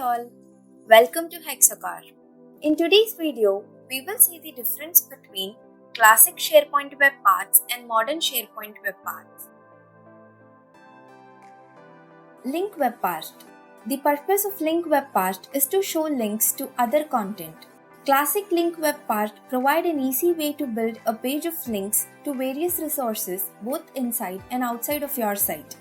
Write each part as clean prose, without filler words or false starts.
all, welcome to HexaCorp. In today's video, we will see the difference between classic SharePoint web parts and modern SharePoint web parts. Link web part. The purpose of link web part is to show links to other content. Classic link web part provide an easy way to build a page of links to various resources both inside and outside of your site.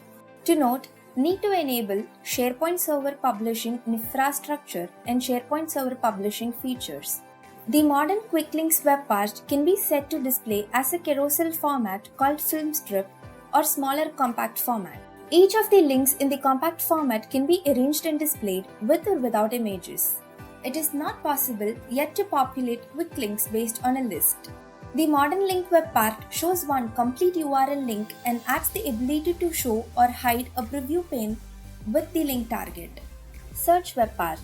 To note, need to enable SharePoint Server Publishing infrastructure and SharePoint Server Publishing features. The modern Quick Links web part can be set to display as a carousel format called film strip or smaller compact format. Each of the links in the compact format can be arranged and displayed with or without images. It is not possible yet to populate quick links based on a list. The modern link web part shows one complete URL link and adds the ability to show or hide a preview pane with the link target. Search web part.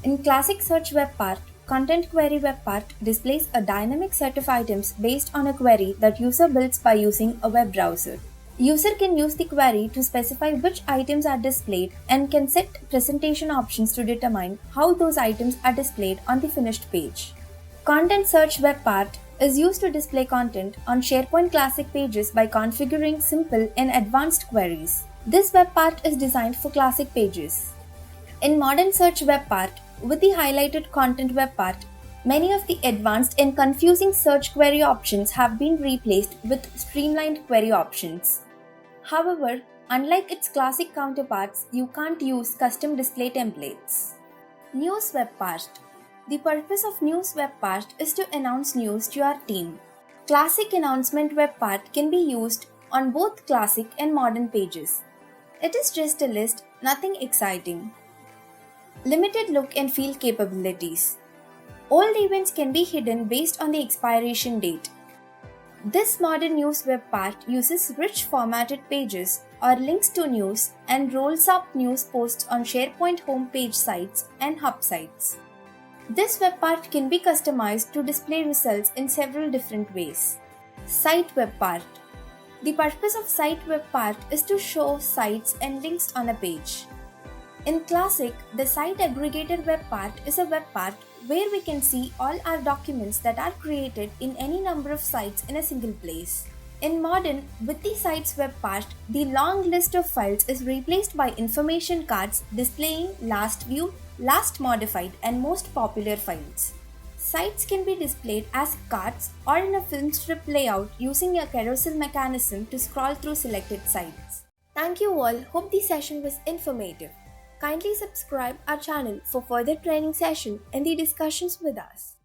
In classic search web part, content query web part displays a dynamic set of items based on a query that user builds by using a web browser. User can use the query to specify which items are displayed and can set presentation options to determine how those items are displayed on the finished page. Content search web part is used to display content on SharePoint Classic pages by configuring simple and advanced queries. This web part is designed for Classic pages. In modern search web part, with the highlighted content web part, many of the advanced and confusing search query options have been replaced with streamlined query options. However, unlike its classic counterparts, you can't use custom display templates. News web part. The purpose of news web part is to announce news to your team. Classic announcement web part can be used on both classic and modern pages. It is just a list, nothing exciting. Limited look and feel capabilities. Old events can be hidden based on the expiration date. This modern news web part uses rich formatted pages or links to news and rolls up news posts on SharePoint homepage sites and hub sites. This web part can be customized to display results in several different ways. Site web part. The purpose of site web part is to show sites and links on a page. In Classic, the site aggregator web part is a web part where we can see all our documents that are created in any number of sites in a single place. In Modern, with the sites web part, the long list of files is replaced by information cards displaying last viewed, last modified, and most popular files. Sites can be displayed as cards or in a film strip layout using a carousel mechanism to scroll through selected sites. Thank you all. Hope the session was informative. Kindly subscribe our channel for further training session and the discussions with us.